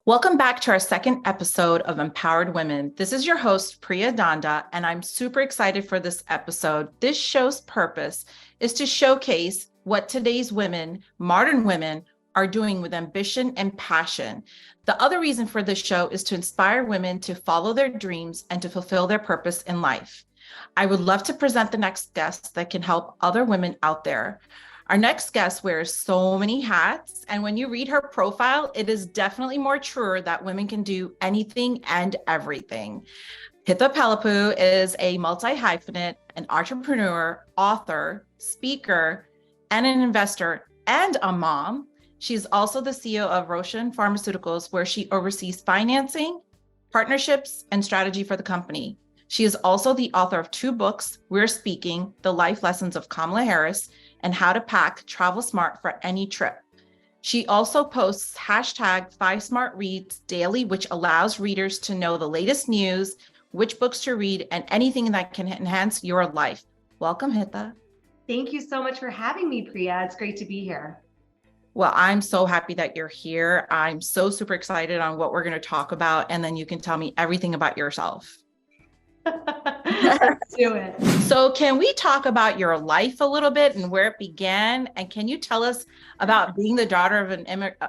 Welcome back to our second episode of Empowered Women. This is your host, Priya Dhanda, and I'm super excited for this episode. This show's purpose is to showcase what today's women, modern women, are doing with ambition and passion. The other reason for this show is to inspire women to follow their dreams and to fulfill their purpose in life. I would love to present the next guest that can help other women out there. Our next guest wears so many hats, and when you read her profile, it is definitely more truer that women can do anything and everything. Hitha Palepu is a multi-hyphenate, an entrepreneur, author, speaker, and an investor, and a mom. She's also the CEO of Roshan Pharmaceuticals, where she oversees financing, partnerships, and strategy for the company. She is also the author of 2 books, We're Speaking, The Life Lessons of Kamala Harris, and How to Pack Travel Smart for Any Trip. She also posts hashtag 5SmartReads daily, which allows readers to know the latest news, which books to read, and anything that can enhance your life. Welcome, Hitha. Thank you so much for having me, Priya. It's great to be here. Well, I'm so happy that you're here. I'm so super excited on what we're going to talk about, and then you can tell me everything about yourself. Let's do it. So can we talk about your life a little bit and where it began? And can you tell us about being the daughter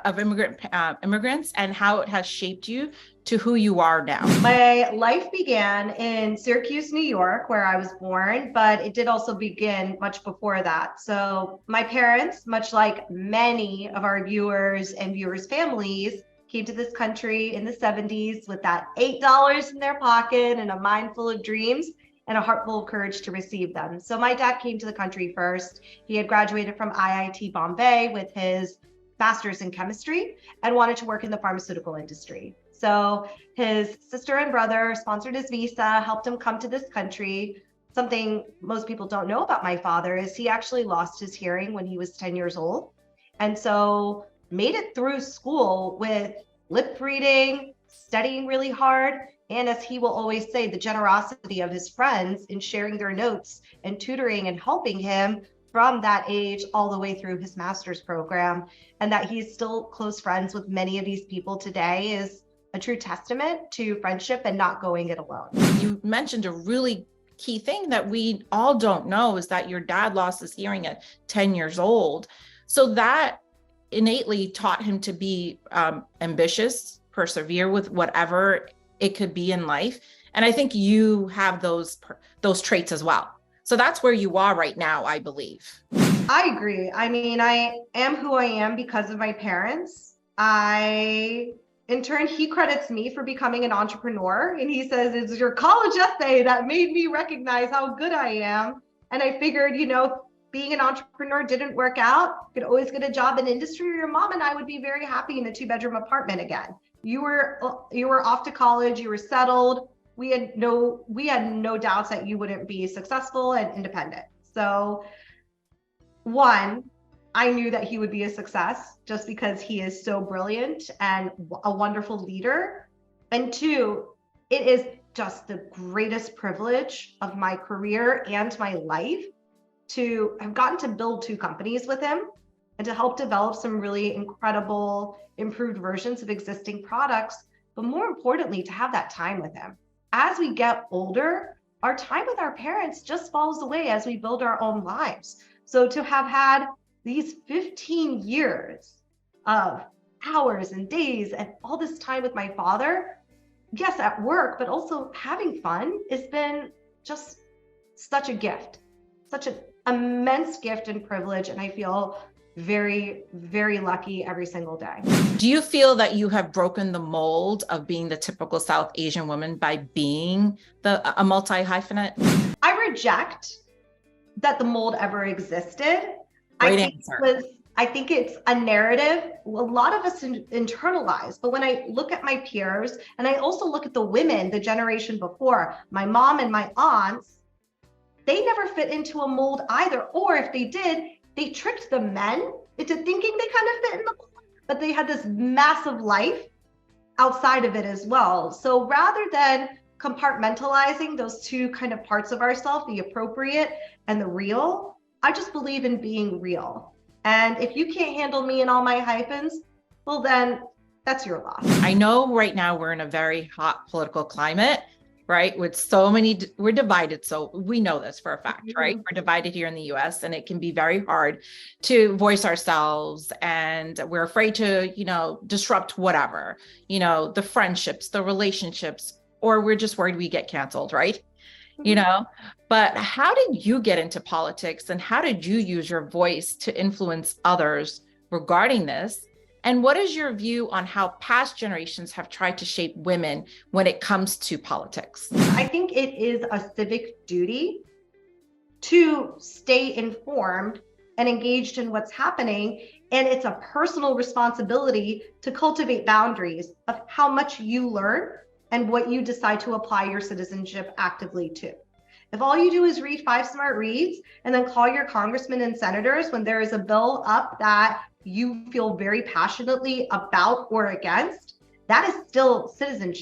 of immigrants and how it has shaped you to who you are now? My life began in Syracuse, New York, where I was born, but it did also begin much before that. So my parents, much like many of our viewers and viewers' families, came to this country in the 70s with that $8 in their pocket and a mind full of dreams and a heart full of courage to receive them. So my dad came to the country first. He had graduated from IIT Bombay with his master's in chemistry and wanted to work in the pharmaceutical industry. So his sister and brother sponsored his visa, helped him come to this country. Something most people don't know about my father is he actually lost his hearing when he was 10 years old. And so made it through school with lip reading, studying really hard, and as he will always say, the generosity of his friends in sharing their notes and tutoring and helping him from that age all the way through his master's program. And that he's still close friends with many of these people today is a true testament to friendship and not going it alone. You mentioned a really key thing that we all don't know is that your dad lost his hearing at 10 years old. So that innately taught him to be ambitious, persevere with whatever it could be in life. And I think you have those traits as well. So that's where you are right now, I believe. I agree. I mean, I am who I am because of my parents. In turn, he credits me for becoming an entrepreneur. And he says, it's your college essay that made me recognize how good I am. And I figured, being an entrepreneur didn't work out, could always get a job in industry, or your mom and I would be very happy in a 2-bedroom apartment again. You were off to college, you were settled. We had no doubts that you wouldn't be successful and independent. So 1, I knew that he would be a success just because he is so brilliant and a wonderful leader. And 2, it is just the greatest privilege of my career and my life to have gotten to build 2 companies with him and to help develop some really incredible improved versions of existing products, but more importantly, to have that time with him. As we get older, our time with our parents just falls away as we build our own lives. So to have had these 15 years of hours and days and all this time with my father, yes, at work, but also having fun, has been just such a gift, such an immense gift and privilege. And I feel very, very lucky every single day. Do you feel that you have broken the mold of being the typical South Asian woman by being a multi-hyphenate? I reject that the mold ever existed. Great answer. I think it's a narrative a lot of us internalize. But when I look at my peers, and I also look at the women, the generation before, my mom and my aunts, they never fit into a mold either. Or if they did, they tricked the men into thinking they kind of fit in the mold, but they had this massive life outside of it as well. So rather than compartmentalizing those 2 kind of parts of ourselves, the appropriate and the real, I just believe in being real. And if you can't handle me and all my hyphens, well then that's your loss. I know right now we're in a very hot political climate, right? With so many, we're divided. So we know this for a fact, right? We're divided here in the US, and it can be very hard to voice ourselves. And we're afraid to, disrupt whatever, the friendships, the relationships, or we're just worried we get canceled, right? But how did you get into politics, and how did you use your voice to influence others regarding this? And what is your view on how past generations have tried to shape women when it comes to politics? I think it is a civic duty to stay informed and engaged in what's happening. And it's a personal responsibility to cultivate boundaries of how much you learn and what you decide to apply your citizenship actively to. If all you do is read 5 smart reads and then call your congressmen and senators when there is a bill up that you feel very passionately about or against, that is still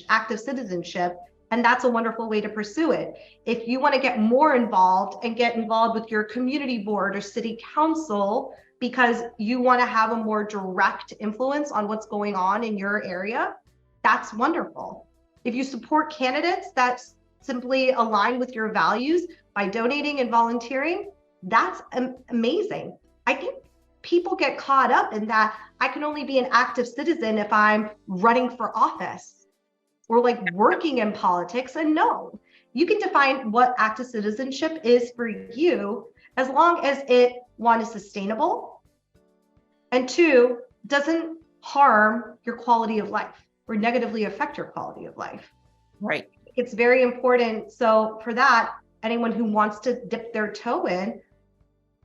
active citizenship. And that's a wonderful way to pursue it. If you want to get more involved and get involved with your community board or city council because you want to have a more direct influence on what's going on in your area, that's wonderful. If you support candidates that simply align with your values by donating and volunteering, that's amazing. I think people get caught up in that I can only be an active citizen if I'm running for office or like working in politics. And no, you can define what active citizenship is for you as long as it, one, is sustainable, and two, doesn't harm your quality of life or negatively affect your quality of life. Right. It's very important. So for that, anyone who wants to dip their toe in,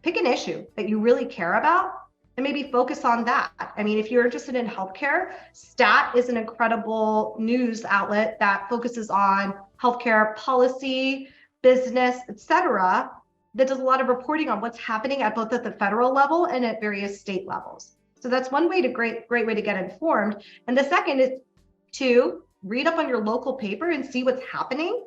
pick an issue that you really care about and maybe focus on that. I mean, if you're interested in healthcare, STAT is an incredible news outlet that focuses on healthcare policy, business, etc., that does a lot of reporting on what's happening at both at the federal level and at various state levels. So that's one way to great way to get informed. And the second is to read up on your local paper and see what's happening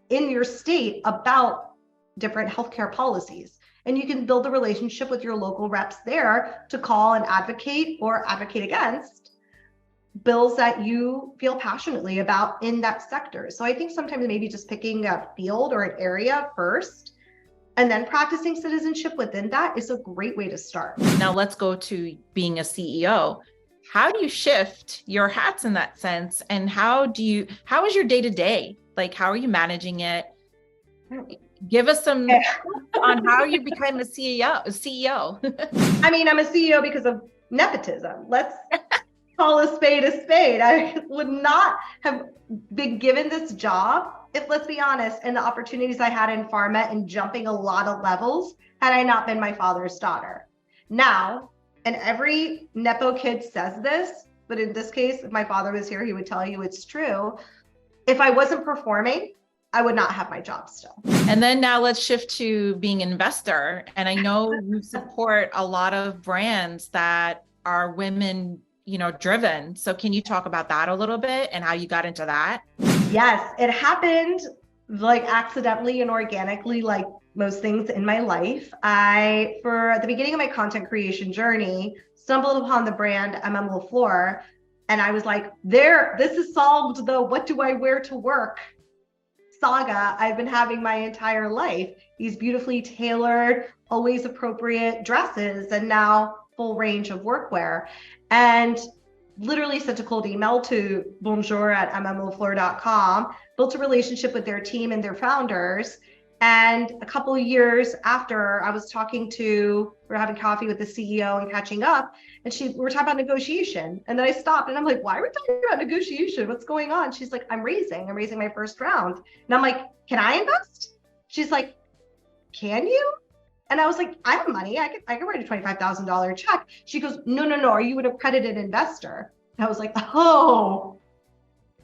in your state about different healthcare policies. And you can build a relationship with your local reps there to call and advocate or advocate against bills that you feel passionately about in that sector. So I think sometimes maybe just picking a field or an area first and then practicing citizenship within that is a great way to start. Now let's go to being a CEO. How do you shift your hats in that sense? And how is your day-to-day? Like, how are you managing it? Give us some on how you became a CEO. I mean, I'm a CEO because of nepotism. Let's call a spade a spade. I would not have been given this job if, let's be honest, and the opportunities I had in pharma and jumping a lot of levels had I not been my father's daughter. Now, and every Nepo kid says this, but in this case, if my father was here, he would tell you it's true. If I wasn't performing, I would not have my job still. And then now let's shift to being an investor. And I know you support a lot of brands that are women, driven. So can you talk about that a little bit and how you got into that? Yes, it happened like accidentally and organically, like most things in my life. For the beginning of my content creation journey, stumbled upon the brand LaFleur, and I was like, this is solved the what do I wear to work saga I've been having my entire life. These beautifully tailored, always appropriate dresses, and now full range of workwear. And literally sent a cold email to bonjour@mmlafleur.com, built a relationship with their team and their founders. And a couple of years after, we're having coffee with the CEO and catching up, and we're talking about negotiation. And then I stopped and I'm like, why are we talking about negotiation? What's going on? She's like, I'm raising my first round. And I'm like, can I invest? She's like, can you? And I was like, I have money. I can write a $25,000 check. She goes, no. Are you an accredited investor? And I was like, oh,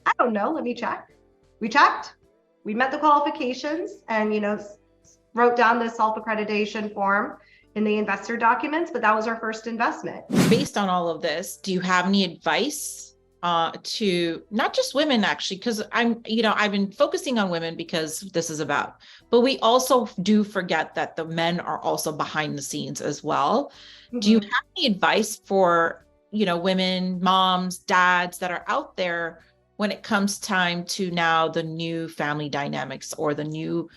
I don't know. Let me check. We checked. We met the qualifications and, wrote down the self-accreditation form in the investor documents, but that was our first investment. Based on all of this, do you have any advice to not just women, actually, because I've been focusing on women because this is about, but we also do forget that the men are also behind the scenes as well. Mm-hmm. Do you have any advice for, women, moms, dads that are out there when it comes time to now the new family dynamics or the new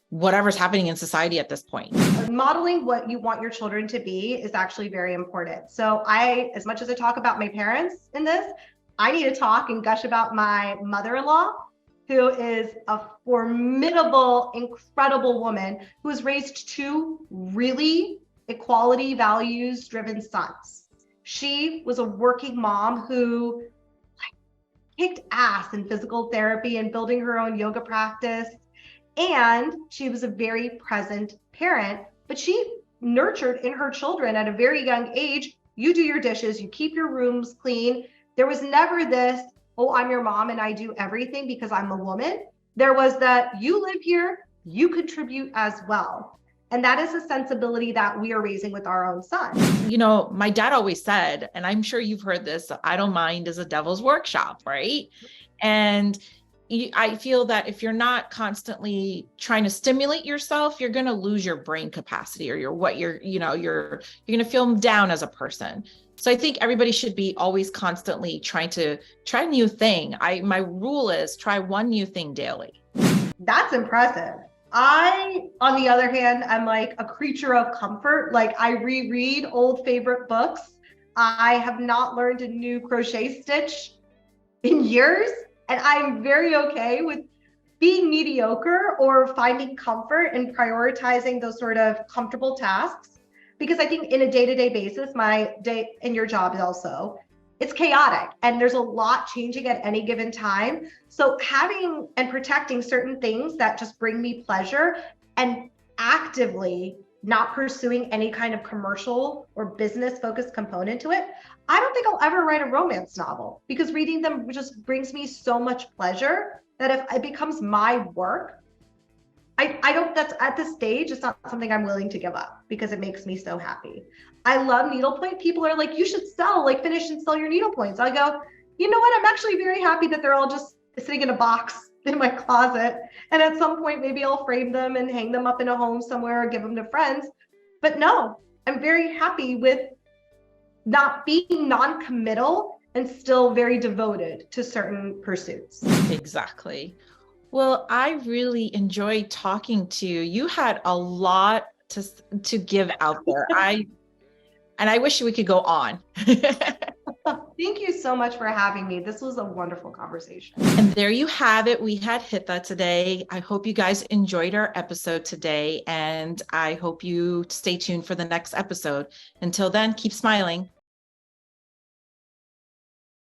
whatever's happening in society at this point? Modeling what you want your children to be is actually very important. So as much as I talk about my parents in this, I need to talk and gush about my mother-in-law, who is a formidable, incredible woman who has raised two really equality values driven sons. She was a working mom who kicked ass in physical therapy and building her own yoga practice. And she was a very present parent, but she nurtured in her children at a very young age. You do your dishes, you keep your rooms clean. There was never this, oh, I'm your mom and I do everything because I'm a woman. There was that you live here, you contribute as well. And that is a sensibility that we are raising with our own son. My dad always said, and I'm sure you've heard this, I don't mind is a devil's workshop, right? And I feel that if you're not constantly trying to stimulate yourself, you're going to lose your brain capacity, or you're going to feel down as a person. So I think everybody should be always constantly trying to try a new thing. My rule is try one new thing daily. That's impressive. I, on the other hand, I'm like a creature of comfort. Like I reread old favorite books. I have not learned a new crochet stitch in years. And I'm very okay with being mediocre or finding comfort and prioritizing those sort of comfortable tasks. Because I think in a day-to-day basis, my day and your job is also, it's chaotic and there's a lot changing at any given time. So having and protecting certain things that just bring me pleasure and actively not pursuing any kind of commercial or business focused component to it, I don't think I'll ever write a romance novel, because reading them just brings me so much pleasure that if it becomes my work, I don't, that's at this stage, it's not something I'm willing to give up because it makes me so happy. I love needlepoint. People are like, you should finish and sell your needlepoints. I go, you know what? I'm actually very happy that they're all just sitting in a box in my closet. And at some point, maybe I'll frame them and hang them up in a home somewhere or give them to friends. But no, I'm very happy with not being non-committal and still very devoted to certain pursuits. Exactly. Well, I really enjoyed talking to you. You had a lot to give out there. I wish we could go on. Thank you so much for having me. This was a wonderful conversation. And there you have it. We had Hitha today. I hope you guys enjoyed our episode today, and I hope you stay tuned for the next episode. Until then, keep smiling.